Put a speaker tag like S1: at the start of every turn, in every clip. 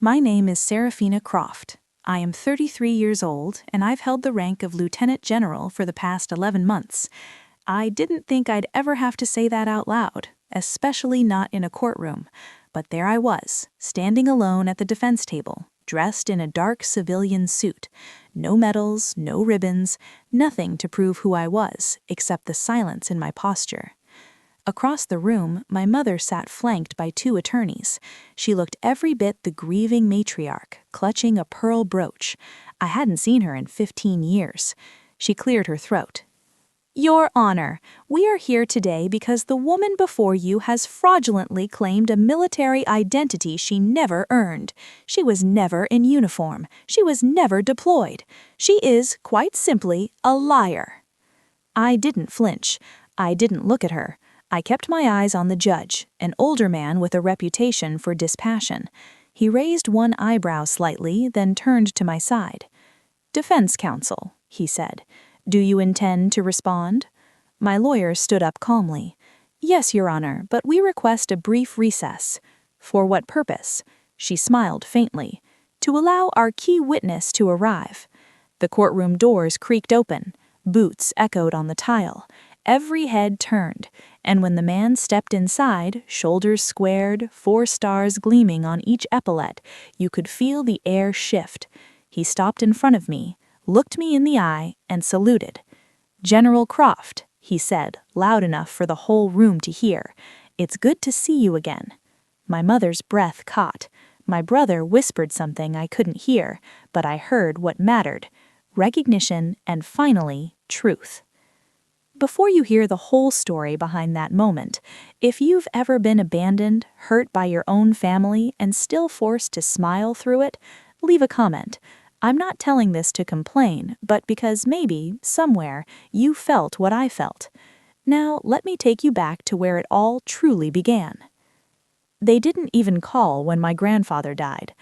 S1: My name is Seraphina Croft. I am 33 years old, and I've held the rank of Lieutenant General for the past 11 months. I didn't think I'd ever have to say that out loud, especially not in a courtroom. But there I was, standing alone at the defense table, dressed in a dark civilian suit. No medals, no ribbons, nothing to prove who I was, except the silence in my posture. Across the room, my mother sat flanked by two attorneys. She looked every bit the grieving matriarch, clutching a pearl brooch. I hadn't seen her in 15 years. She cleared her throat. "Your Honor, we are here today because the woman before you has fraudulently claimed a military identity she never earned. She was never in uniform. She was never deployed. She is, quite simply, a liar." I didn't flinch. I didn't look at her. I kept my eyes on the judge, an older man with a reputation for dispassion. He raised one eyebrow slightly, then turned to my side. "Defense counsel," he said. "Do you intend to respond?" My lawyer stood up calmly. "Yes, Your Honor, but we request a brief recess." "For what purpose?" She smiled faintly. "To allow our key witness to arrive." The courtroom doors creaked open. Boots echoed on the tile. Every head turned, and when the man stepped inside, shoulders squared, 4 stars gleaming on each epaulette, you could feel the air shift. He stopped in front of me, looked me in the eye, and saluted. "General Croft," he said, loud enough for the whole room to hear, "it's good to see you again." My mother's breath caught. My brother whispered something I couldn't hear, but I heard what mattered: recognition and, finally, truth. Before you hear the whole story behind that moment, if you've ever been abandoned, hurt by your own family, and still forced to smile through it, leave a comment. I'm not telling this to complain, but because maybe, somewhere, you felt what I felt. Now, let me take you back to where it all truly began. They didn't even call when my grandfather died.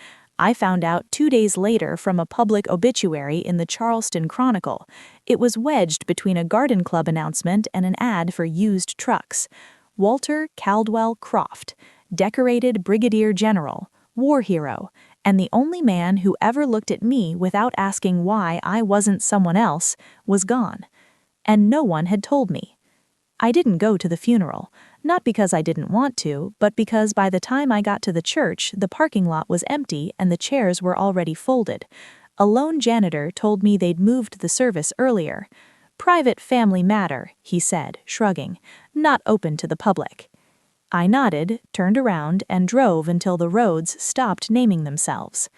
S1: I found out 2 days later from a public obituary in the Charleston Chronicle. It was wedged between a garden club announcement and an ad for used trucks. Walter Caldwell Croft, decorated brigadier general, war hero, and the only man who ever looked at me without asking why I wasn't someone else, was gone. And no one had told me. I didn't go to the funeral, not because I didn't want to, but because by the time I got to the church, the parking lot was empty and the chairs were already folded. A lone janitor told me they'd moved the service earlier. "Private family matter," he said, shrugging, "not open to the public." I nodded, turned around, and drove until the roads stopped naming themselves.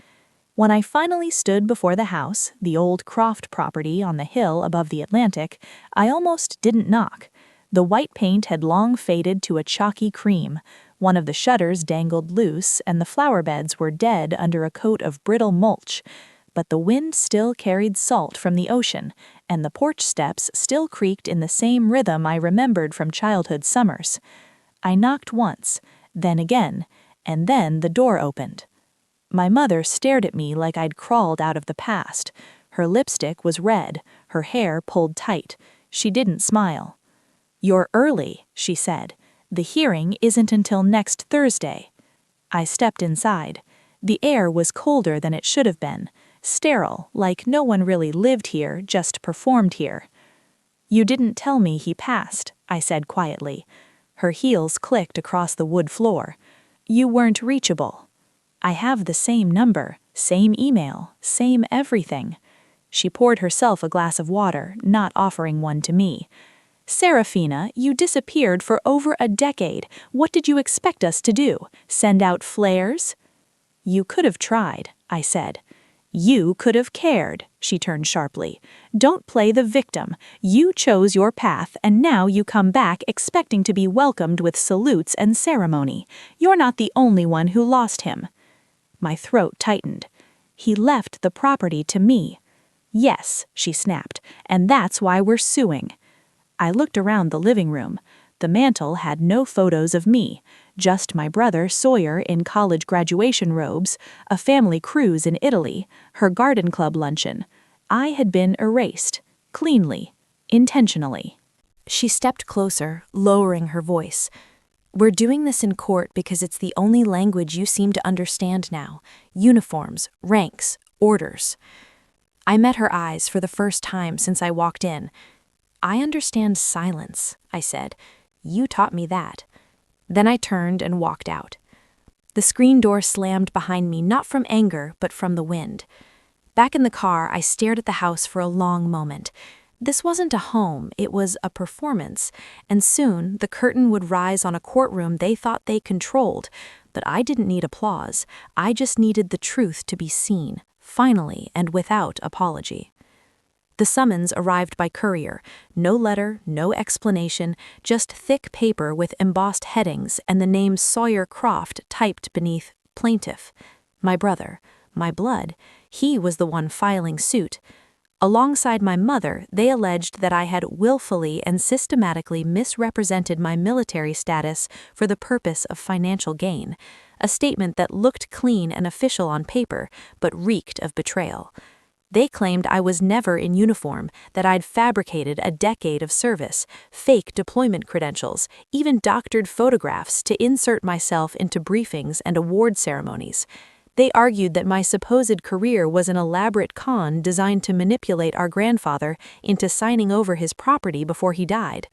S1: When I finally stood before the house, the old Croft property on the hill above the Atlantic, I almost didn't knock. The white paint had long faded to a chalky cream. One of the shutters dangled loose, and the flower beds were dead under a coat of brittle mulch. But the wind still carried salt from the ocean, and the porch steps still creaked in the same rhythm I remembered from childhood summers. I knocked once, then again, and then the door opened. My mother stared at me like I'd crawled out of the past. Her lipstick was red, her hair pulled tight. She didn't smile. "You're early," she said. "The hearing isn't until next Thursday." I stepped inside. The air was colder than it should have been, sterile, like no one really lived here, just performed here. "You didn't tell me he passed," I said quietly. Her heels clicked across the wood floor. "You weren't reachable." "I have the same number, same email, same everything." She poured herself a glass of water, not offering one to me. "Seraphina, you disappeared for over a decade. What did you expect us to do? Send out flares?" "You could have tried," I said. "You could have cared," she turned sharply. "Don't play the victim. You chose your path, and now you come back expecting to be welcomed with salutes and ceremony. You're not the only one who lost him." My throat tightened. "He left the property to me." "Yes," she snapped, "and that's why we're suing." I looked around the living room. The mantel had no photos of me, just my brother Sawyer in college graduation robes, a family cruise in Italy, her garden club luncheon. I had been erased, cleanly, intentionally. She stepped closer, lowering her voice. "We're doing this in court because it's the only language you seem to understand now. Uniforms, ranks, orders." I met her eyes for the first time since I walked in. "I understand silence," I said. "You taught me that." Then I turned and walked out. The screen door slammed behind me, not from anger, but from the wind. Back in the car, I stared at the house for a long moment. This wasn't a home, it was a performance, and soon the curtain would rise on a courtroom they thought they controlled. But I didn't need applause. I just needed the truth to be seen, finally and without apology. The summons arrived by courier. No letter, no explanation, just thick paper with embossed headings and the name Sawyer Croft typed beneath plaintiff. My brother, my blood, he was the one filing suit. Alongside my mother, they alleged that I had willfully and systematically misrepresented my military status for the purpose of financial gain, a statement that looked clean and official on paper, but reeked of betrayal. They claimed I was never in uniform, that I'd fabricated a decade of service, fake deployment credentials, even doctored photographs to insert myself into briefings and award ceremonies. They argued that my supposed career was an elaborate con designed to manipulate our grandfather into signing over his property before he died.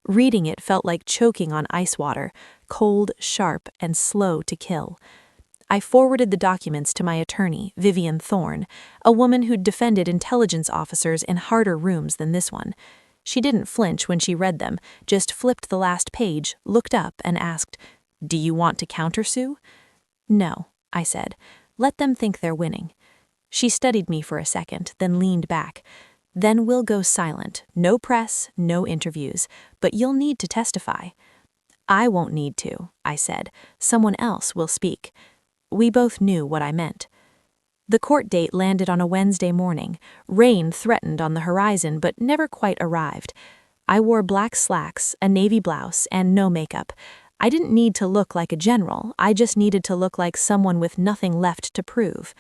S1: Reading it felt like choking on ice water, cold, sharp, and slow to kill. I forwarded the documents to my attorney, Vivian Thorne, a woman who'd defended intelligence officers in harder rooms than this one. She didn't flinch when she read them, just flipped the last page, looked up, and asked, "Do you want to countersue?" "No," I said. "Let them think they're winning." She studied me for a second, then leaned back. "Then we'll go silent. No press, no interviews. But you'll need to testify." "I won't need to," I said. "Someone else will speak." We both knew what I meant. The court date landed on a Wednesday morning. Rain threatened on the horizon, but never quite arrived. I wore black slacks, a navy blouse, and no makeup. I didn't need to look like a general, I just needed to look like someone with nothing left to prove.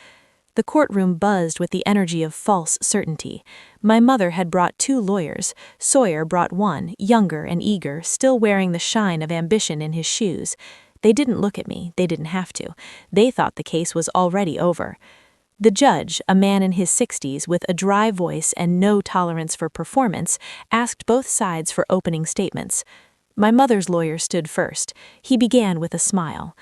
S1: The courtroom buzzed with the energy of false certainty. My mother had brought 2 lawyers. Sawyer brought one, younger and eager, still wearing the shine of ambition in his shoes. They didn't look at me, they didn't have to. They thought the case was already over. The judge, a man in his 60s with a dry voice and no tolerance for performance, asked both sides for opening statements. My mother's lawyer stood first. He began with a smile.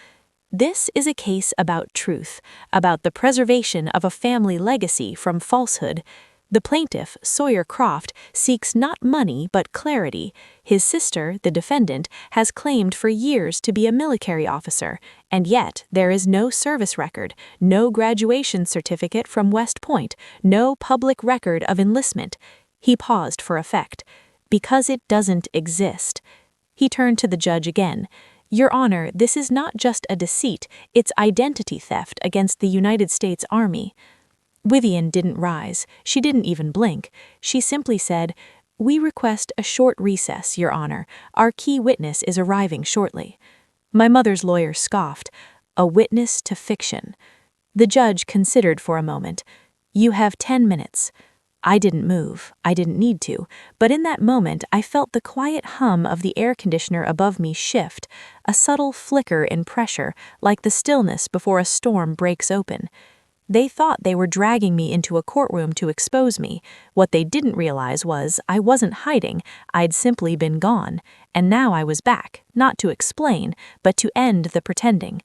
S1: "This is a case about truth, about the preservation of a family legacy from falsehood. The plaintiff, Sawyer Croft, seeks not money but clarity. His sister, the defendant, has claimed for years to be a military officer, and yet there is no service record, no graduation certificate from West Point, no public record of enlistment." He paused for effect. "Because it doesn't exist." He turned to the judge again. "Your Honor, this is not just a deceit, it's identity theft against the United States Army." Vivian didn't rise. She didn't even blink. She simply said, "We request a short recess, Your Honor. Our key witness is arriving shortly." My mother's lawyer scoffed. "A witness to fiction." The judge considered for a moment. "You have 10 minutes." I didn't move. I didn't need to. But in that moment, I felt the quiet hum of the air conditioner above me shift, a subtle flicker in pressure, like the stillness before a storm breaks open. They thought they were dragging me into a courtroom to expose me. What they didn't realize was I wasn't hiding, I'd simply been gone, and now I was back, not to explain, but to end the pretending.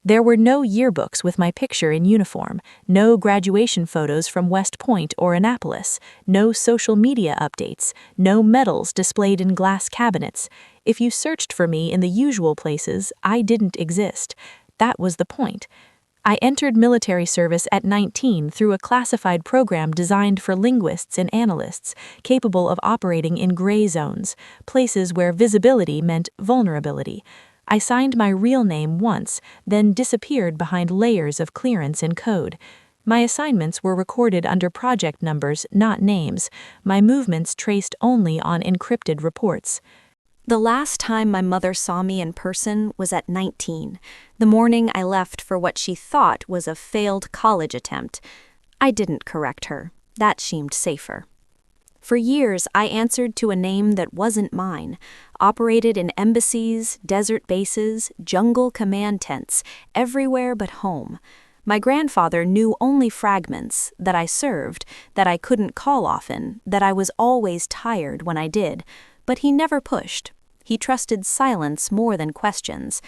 S1: There were no yearbooks with my picture in uniform, no graduation photos from West Point or Annapolis, no social media updates, no medals displayed in glass cabinets. If you searched for me in the usual places, I didn't exist. That was the point. I entered military service at 19 through a classified program designed for linguists and analysts, capable of operating in gray zones, places where visibility meant vulnerability. I signed my real name once, then disappeared behind layers of clearance and code. My assignments were recorded under project numbers, not names, my movements traced only on encrypted reports. The last time my mother saw me in person was at 19, the morning I left for what she thought was a failed college attempt. I didn't correct her. That seemed safer. For years, I answered to a name that wasn't mine, operated in embassies, desert bases, jungle command tents, everywhere but home. My grandfather knew only fragments, that I served, that I couldn't call often, that I was always tired when I did, but he never pushed. He trusted silence more than questions.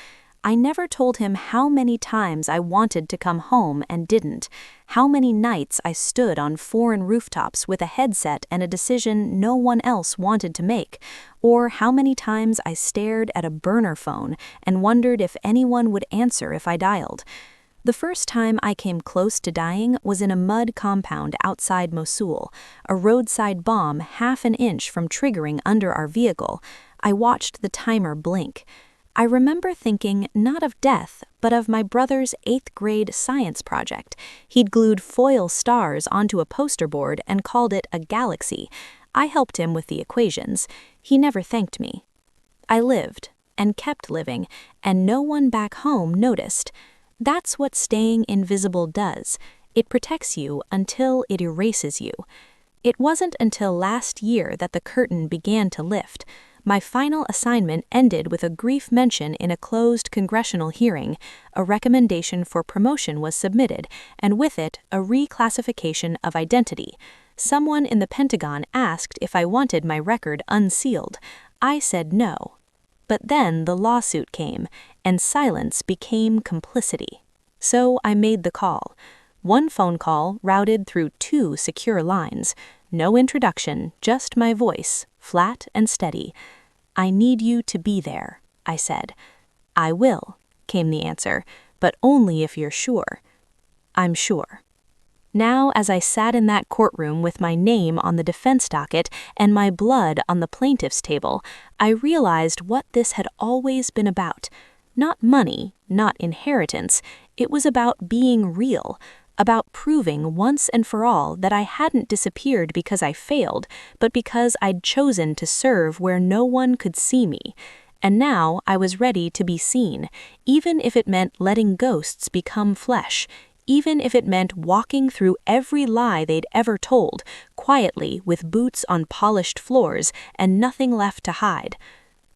S1: I never told him how many times I wanted to come home and didn't, how many nights I stood on foreign rooftops with a headset and a decision no one else wanted to make, or how many times I stared at a burner phone and wondered if anyone would answer if I dialed. The first time I came close to dying was in a mud compound outside Mosul, a roadside bomb half an inch from triggering under our vehicle. I watched the timer blink. I remember thinking not of death, but of my brother's 8th grade science project. He'd glued foil stars onto a poster board and called it a galaxy. I helped him with the equations. He never thanked me. I lived, and kept living, and no one back home noticed. That's what staying invisible does. It protects you until it erases you. It wasn't until last year that the curtain began to lift. My final assignment ended with a brief mention in a closed congressional hearing. A recommendation for promotion was submitted, and with it, a reclassification of identity. Someone in the Pentagon asked if I wanted my record unsealed. I said no. But then the lawsuit came, and silence became complicity. So I made the call. One phone call routed through 2 secure lines. No introduction, just my voice, flat and steady. "I need you to be there," I said. "I will," came the answer, "but only if you're sure." "I'm sure." Now, as I sat in that courtroom with my name on the defense docket and my blood on the plaintiff's table, I realized what this had always been about. Not money, not inheritance. It was about being real, about proving once and for all that I hadn't disappeared because I failed, but because I'd chosen to serve where no one could see me. And now I was ready to be seen, even if it meant letting ghosts become flesh, even if it meant walking through every lie they'd ever told, quietly with boots on polished floors and nothing left to hide.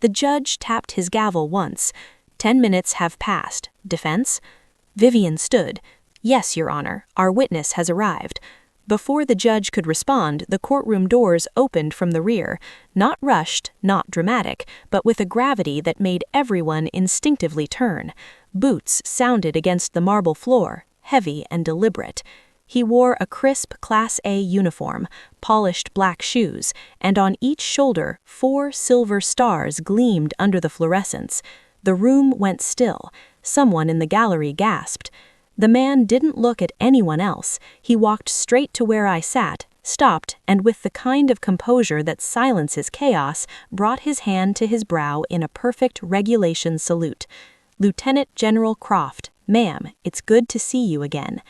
S1: The judge tapped his gavel once. 10 minutes have passed. Defense? Vivian stood. "Yes, Your Honor, our witness has arrived." Before the judge could respond, the courtroom doors opened from the rear, not rushed, not dramatic, but with a gravity that made everyone instinctively turn. Boots sounded against the marble floor, heavy and deliberate. He wore a crisp Class A uniform, polished black shoes, and on each shoulder 4 silver stars gleamed under the fluorescence. The room went still. Someone in the gallery gasped. The man didn't look at anyone else. He walked straight to where I sat, stopped, and with the kind of composure that silences chaos, brought his hand to his brow in a perfect regulation salute. "Lieutenant General Croft, ma'am, it's good to see you again."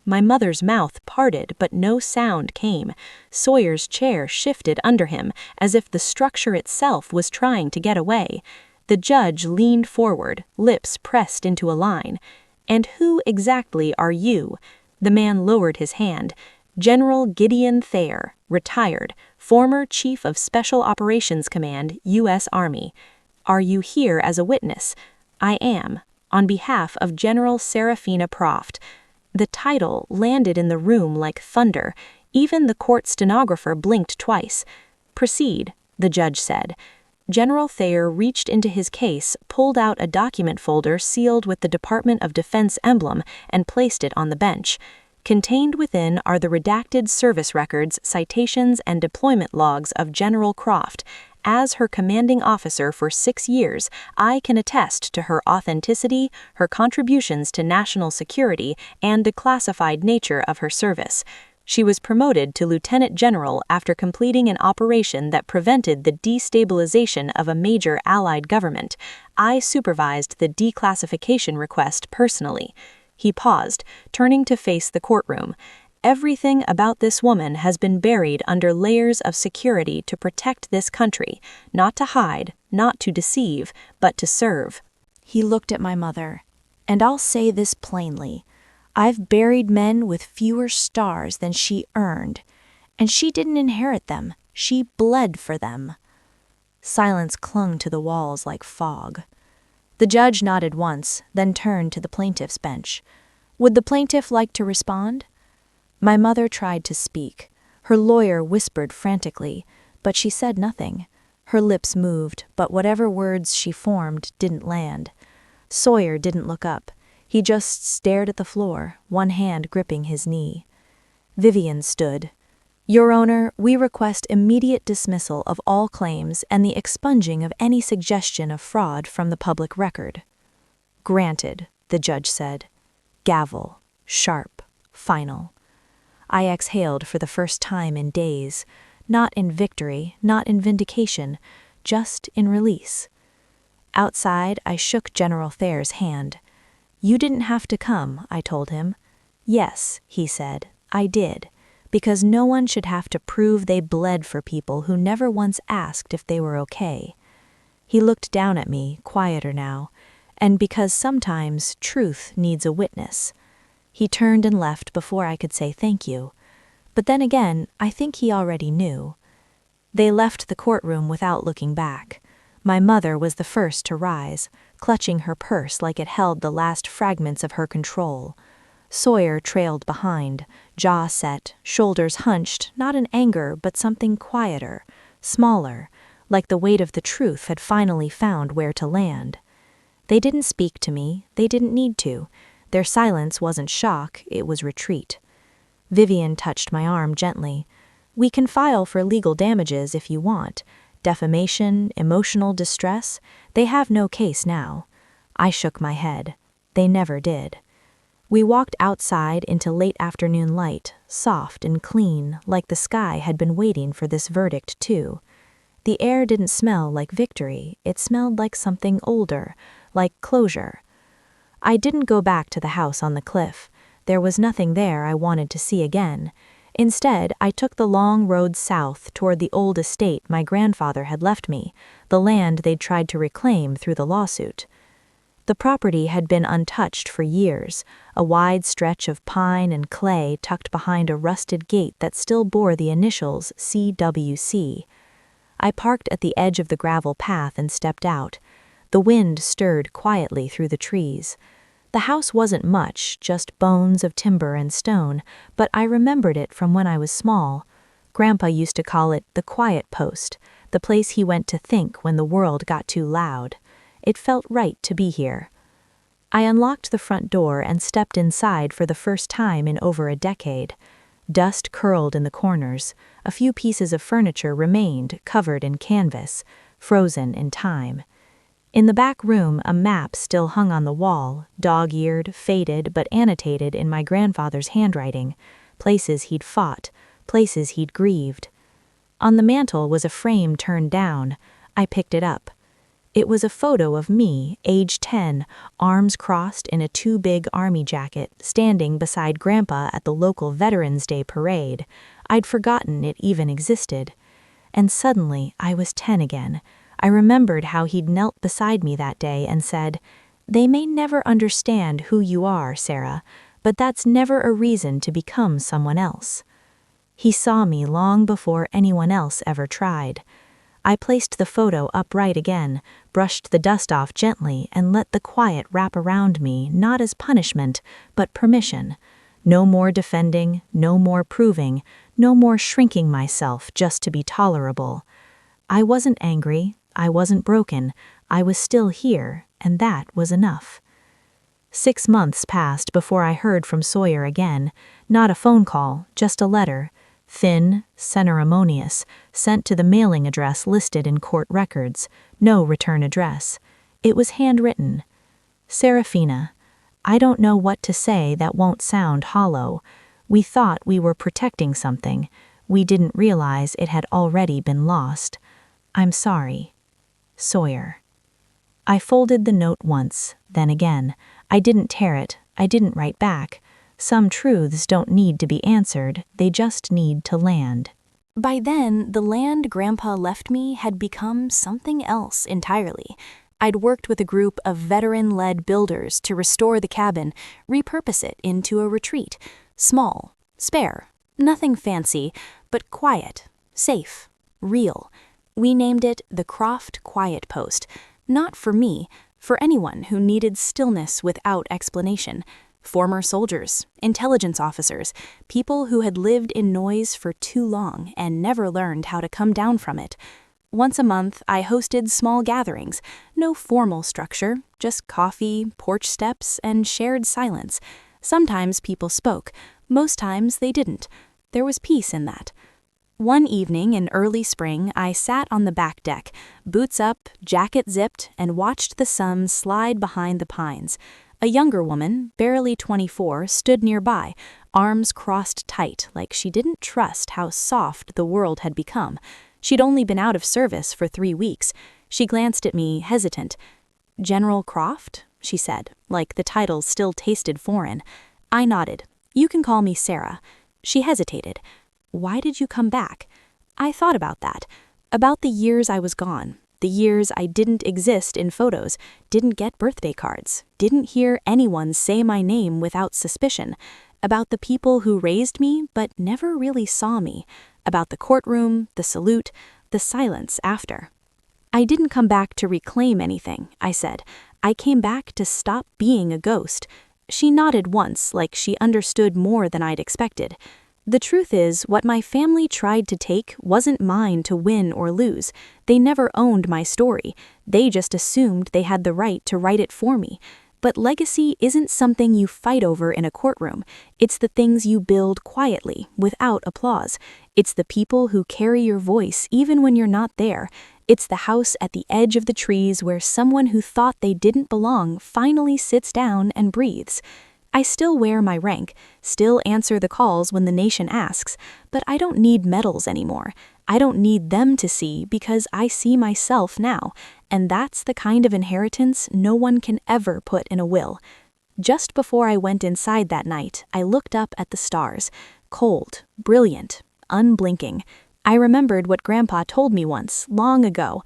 S1: My mother's mouth parted, but no sound came. Sawyer's chair shifted under him, as if the structure itself was trying to get away. The judge leaned forward, lips pressed into a line. "And who exactly are you?" The man lowered his hand. "General Gideon Thayer, retired, former Chief of Special Operations Command, U.S. Army. Are you here as a witness?" "I am, on behalf of General Seraphina Croft." The title landed in the room like thunder. Even the court stenographer blinked twice. "Proceed," the judge said. General Thayer reached into his case, pulled out a document folder sealed with the Department of Defense emblem, and placed it on the bench. Contained within are the redacted service records, citations, and deployment logs of General Croft. As her commanding officer for 6 years, I can attest to her authenticity, her contributions to national security, and the classified nature of her service. She was promoted to Lieutenant General after completing an operation that prevented the destabilization of a major Allied government. I supervised the declassification request personally. He paused, turning to face the courtroom. Everything about this woman has been buried under layers of security to protect this country, not to hide, not to deceive, but to serve. He looked at my mother. And I'll say this plainly. I've buried men with fewer stars than she earned. And she didn't inherit them. She bled for them. Silence clung to the walls like fog. The judge nodded once, then turned to the plaintiff's bench. Would the plaintiff like to respond? My mother tried to speak. Her lawyer whispered frantically, but she said nothing. Her lips moved, but whatever words she formed didn't land. Sawyer didn't look up. He just stared at the floor, one hand gripping his knee. Vivian stood. Your Honor, we request immediate dismissal of all claims and the expunging of any suggestion of fraud from the public record. Granted, the judge said. Gavel, sharp, final. I exhaled for the first time in days, not in victory, not in vindication, just in release. Outside, I shook General Thayer's hand. You didn't have to come, I told him. Yes, he said, I did, because no one should have to prove they bled for people who never once asked if they were okay. He looked down at me, quieter now, and because sometimes truth needs a witness. He turned and left before I could say thank you. But then again, I think he already knew. They left the courtroom without looking back. My mother was the first to rise, clutching her purse like it held the last fragments of her control. Sawyer trailed behind, jaw set, shoulders hunched, not in anger but something quieter, smaller, like the weight of the truth had finally found where to land. They didn't speak to me, they didn't need to. Their silence wasn't shock, it was retreat. Vivian touched my arm gently. We can file for legal damages if you want. Defamation, emotional distress, they have no case now. I shook my head. They never did. We walked outside into late afternoon light, soft and clean, like the sky had been waiting for this verdict too. The air didn't smell like victory, it smelled like something older, like closure. I didn't go back to the house on the cliff. There was nothing there I wanted to see again. Instead, I took the long road south toward the old estate my grandfather had left me, the land they'd tried to reclaim through the lawsuit. The property had been untouched for years, a wide stretch of pine and clay tucked behind a rusted gate that still bore the initials CWC. I parked at the edge of the gravel path and stepped out. The wind stirred quietly through the trees. The house wasn't much, just bones of timber and stone, but I remembered it from when I was small. Grandpa used to call it the quiet post, the place he went to think when the world got too loud. It felt right to be here. I unlocked the front door and stepped inside for the first time in over a decade. Dust curled in the corners. A few pieces of furniture remained, covered in canvas, frozen in time. In the back room, a map still hung on the wall, dog-eared, faded, but annotated in my grandfather's handwriting. Places he'd fought, places he'd grieved. On the mantel was a frame turned down. I picked it up. It was a photo of me, age 10, arms crossed in a too-big army jacket, standing beside Grandpa at the local Veterans Day parade. I'd forgotten it even existed. And suddenly, I was 10 again. I remembered how he'd knelt beside me that day and said, "They may never understand who you are, Sarah, but that's never a reason to become someone else." He saw me long before anyone else ever tried. I placed the photo upright again, brushed the dust off gently, and let the quiet wrap around me, not as punishment, but permission. No more defending, no more proving, no more shrinking myself just to be tolerable. I wasn't angry, I wasn't broken, I was still here, and that was enough. 6 months passed before I heard from Sawyer again, not a phone call, just a letter. Thin, ceremonious, sent to the mailing address listed in court records, no return address. It was handwritten. Seraphina, I don't know what to say that won't sound hollow. We thought we were protecting something. We didn't realize it had already been lost. I'm sorry. Sawyer. I folded the note once, then again. I didn't tear it. I didn't write back. Some truths don't need to be answered, they just need to land. By then, the land Grandpa left me had become something else entirely. I'd worked with a group of veteran-led builders to restore the cabin, repurpose it into a retreat. Small, spare, nothing fancy, but quiet, safe, real. We named it the Croft Quiet Post, not for me, for anyone who needed stillness without explanation. Former soldiers, intelligence officers, people who had lived in noise for too long and never learned how to come down from it. Once a month, I hosted small gatherings, no formal structure, just coffee, porch steps, and shared silence. Sometimes people spoke, most times they didn't. There was peace in that. One evening in early spring, I sat on the back deck, boots up, jacket zipped, and watched the sun slide behind the pines. A younger woman, barely 24, stood nearby, arms crossed tight like she didn't trust how soft the world had become. She'd only been out of service for 3 weeks. She glanced at me, hesitant. "General Croft?" she said, like the title still tasted foreign. I nodded. "You can call me Sarah." She hesitated. "Why did you come back?" I thought about that. About the years I was gone. The years I didn't exist in photos, didn't get birthday cards, didn't hear anyone say my name without suspicion. About the people who raised me but never really saw me. About the courtroom, the salute, the silence after. "I didn't come back to reclaim anything," I said. "I came back to stop being a ghost." She nodded once, like she understood more than I'd expected. The truth is, what my family tried to take wasn't mine to win or lose. They never owned my story. They just assumed they had the right to write it for me. But legacy isn't something you fight over in a courtroom. It's the things you build quietly, without applause. It's the people who carry your voice even when you're not there. It's the house at the edge of the trees where someone who thought they didn't belong finally sits down and breathes. I still wear my rank, still answer the calls when the nation asks, but I don't need medals anymore. I don't need them to see because I see myself now, and that's the kind of inheritance no one can ever put in a will. Just before I went inside that night, I looked up at the stars, cold, brilliant, unblinking. I remembered what Grandpa told me once, long ago.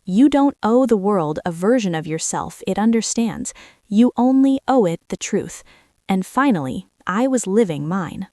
S1: You don't owe the world a version of yourself it understands. You only owe it the truth. And finally, I was living mine.